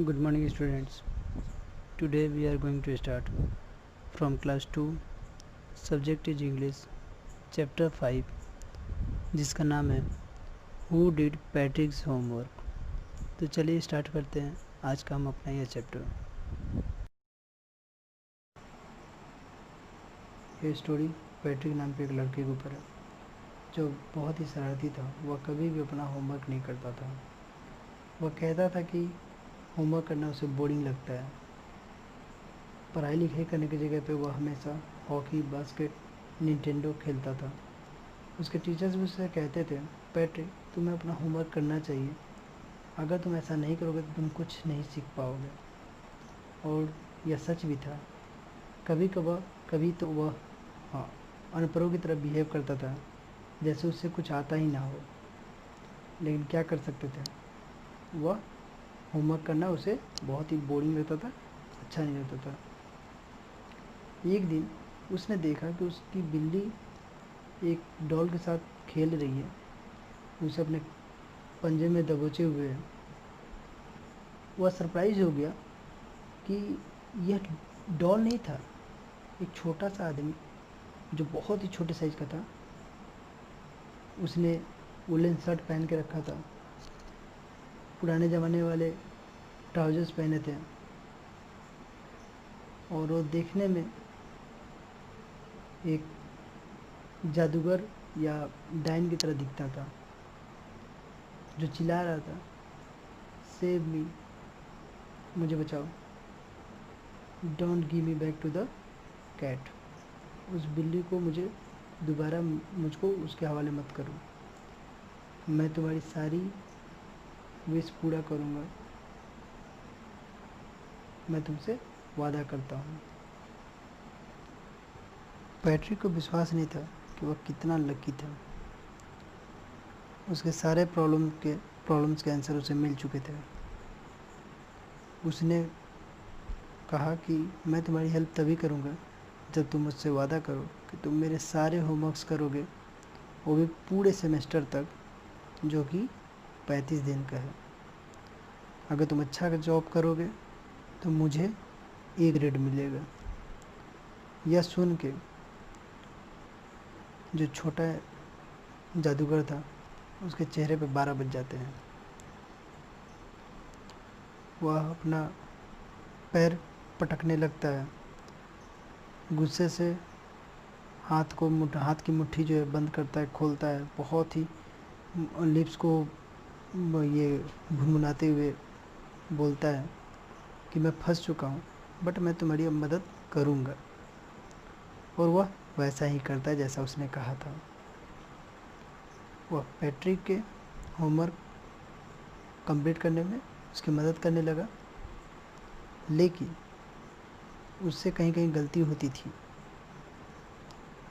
Good morning students. Today we are going to start from class 2. Subject is English. Chapter 5 जिसका नाम है Who did Patrick's homework। तो चलिए start करते हैं आज का हम अपना यह चैप्टर। ये स्टोरी पैट्रिक नाम के एक लड़के के ऊपर है जो बहुत ही शरारती था। वह कभी भी अपना होमवर्क नहीं करता था। वह कहता था कि होमवर्क करना उसे बोरिंग लगता है। पढ़ाई लिखाई करने की जगह पे वह हमेशा हॉकी, बास्केट, निंटेंडो खेलता था। उसके टीचर्स भी उससे कहते थे, पैट्रिक तुम्हें अपना होमवर्क करना चाहिए, अगर तुम ऐसा नहीं करोगे तो तुम कुछ नहीं सीख पाओगे। और यह सच भी था। कभी तो वह अनपढ़ों की तरह बिहेव करता था, जैसे उससे कुछ आता ही ना हो। लेकिन क्या कर सकते थे, वह होमवर्क करना उसे बहुत ही बोरिंग लगता था, अच्छा नहीं लगता था। एक दिन उसने देखा कि उसकी बिल्ली एक डॉल के साथ खेल रही है, उसे अपने पंजे में दबोचे हुए है। वह सरप्राइज हो गया कि यह डॉल नहीं था, एक छोटा सा आदमी जो बहुत ही छोटे साइज का था। उसने वुलन शर्ट पहन के रखा था, पुराने ज़माने वाले ट्राउजर्स पहने थे, और वो देखने में एक जादूगर या डायन की तरह दिखता था, जो चिल्ला रहा था, सेव मी, मुझे बचाओ, don't give me back to the cat. उस बिल्ली को मुझको उसके हवाले मत करो, मैं तुम्हारी सारी विश पूरा करूँगा, मैं तुमसे वादा करता हूँ। पैट्रिक को विश्वास नहीं था कि वह कितना लकी था। उसके सारे प्रॉब्लम्स के आंसर उसे मिल चुके थे। उसने कहा कि मैं तुम्हारी हेल्प तभी करूँगा जब तुम मुझसे वादा करो कि तुम मेरे सारे होमवर्क्स करोगे, वो भी पूरे सेमेस्टर तक, जो कि 35 दिन का है। अगर तुम अच्छा जॉब करोगे तो मुझे A ग्रेड मिलेगा। यह सुन के जो छोटा जादूगर था, उसके चेहरे पे 12 बज जाते हैं। वह अपना पैर पटकने लगता है, गुस्से से हाथ की मुट्ठी जो है बंद करता है, खोलता है, बहुत ही लिप्स को ये भुनभुनाते हुए बोलता है कि मैं फंस चुका हूँ, बट मैं तुम्हारी अब मदद करूँगा। और वह वैसा ही करता है जैसा उसने कहा था। वह पैट्रिक के होमवर्क कंप्लीट करने में उसकी मदद करने लगा, लेकिन उससे कहीं कहीं गलती होती थी।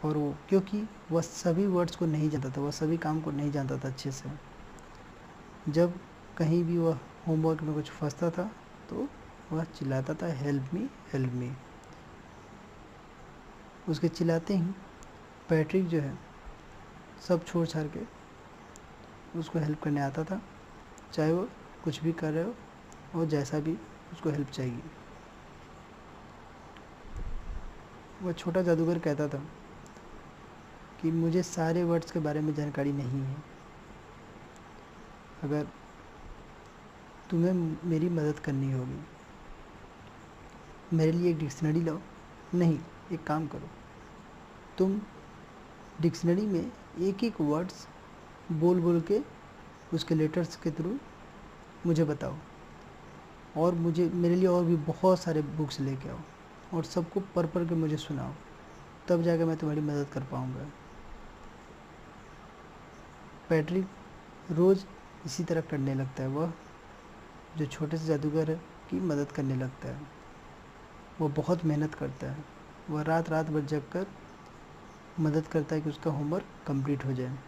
और वो क्योंकि वह सभी वर्ड्स को नहीं जानता था, वह सभी काम को नहीं जानता था अच्छे से। जब कहीं भी वह होमवर्क में कुछ फंसता था तो वह चिल्लाता था, हेल्प मी हेल्प मी। उसके चिल्लाते ही पैट्रिक जो है सब छोड़ छाड़ के उसको हेल्प करने आता था, चाहे वो कुछ भी कर रहे हो और जैसा भी उसको हेल्प चाहिए। वह छोटा जादूगर कहता था कि मुझे सारे वर्ड्स के बारे में जानकारी नहीं है, अगर तुम्हें मेरी मदद करनी होगी, मेरे लिए एक डिक्शनरी लाओ। नहीं, एक काम करो, तुम डिक्शनरी में एक एक वर्ड्स बोल बोल के उसके लेटर्स के थ्रू मुझे बताओ, और मेरे लिए और भी बहुत सारे बुक्स लेके आओ और सबको पढ़ के मुझे सुनाओ, तब जाकर मैं तुम्हारी मदद कर पाऊँगा। पैट्रिक रोज़ इसी तरह करने लगता है। वह जो छोटे से जादूगर है की मदद करने लगता है। वह बहुत मेहनत करता है, वह रात भर जग कर मदद करता है कि उसका होमवर्क कंप्लीट हो जाए।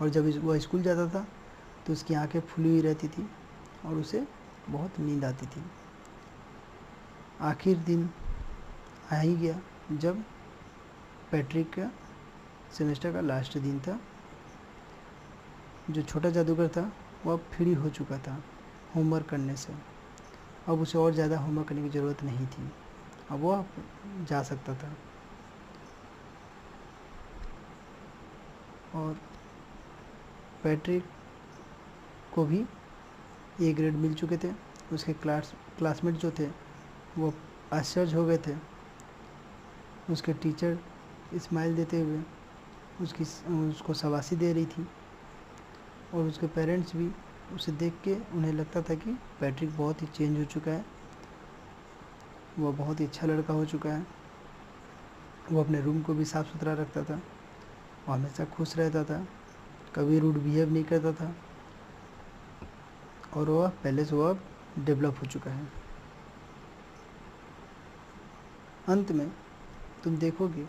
और जब वह स्कूल जाता था तो उसकी आंखें फूली हुई रहती थी और उसे बहुत नींद आती थी। आखिर दिन आ ही गया जब पैट्रिक का सेमेस्टर का लास्ट दिन था। जो छोटा जादूगर था वह फ्री हो चुका था होमवर्क करने से। अब उसे और ज़्यादा होमवर्क करने की ज़रूरत नहीं थी, अब वो जा सकता था। और पैट्रिक को भी ए ग्रेड मिल चुके थे। उसके क्लासमेट जो थे वो आश्चर्य हो गए थे। उसके टीचर स्माइल देते हुए उसको शाबाशी दे रही थी, और उसके पेरेंट्स भी उसे देख के उन्हें लगता था कि पैट्रिक बहुत ही चेंज हो चुका है, वह बहुत ही अच्छा लड़का हो चुका है। वो अपने रूम को भी साफ़ सुथरा रखता था, वो हमेशा खुश रहता था, कभी रूड बिहेव नहीं करता था, और वह पहले से वह डेवलप हो चुका है। अंत में तुम देखोगे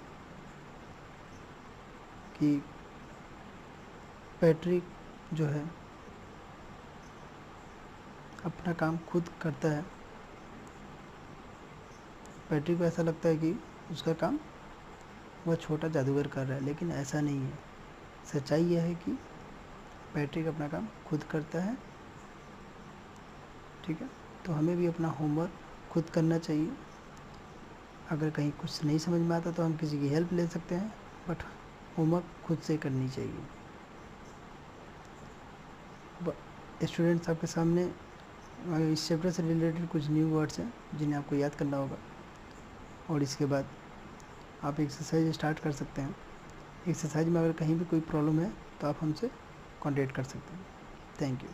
कि पैट्रिक जो है अपना काम खुद करता है। पैट्रिक को ऐसा लगता है कि उसका काम वह छोटा जादूगर कर रहा है, लेकिन ऐसा नहीं है। सच्चाई यह है कि पैट्रिक अपना काम खुद करता है। ठीक है, तो हमें भी अपना होमवर्क खुद करना चाहिए। अगर कहीं कुछ नहीं समझ में आता तो हम किसी की हेल्प ले सकते हैं, बट होमवर्क खुद से करनी चाहिए। स्टूडेंट्स, आपके सामने इस चैप्टर से रिलेटेड कुछ न्यू वर्ड्स हैं जिन्हें आपको याद करना होगा, और इसके बाद आप एक्सरसाइज स्टार्ट कर सकते हैं। एक्सरसाइज में अगर कहीं भी कोई प्रॉब्लम है तो आप हमसे कांटेक्ट कर सकते हैं। Thank you.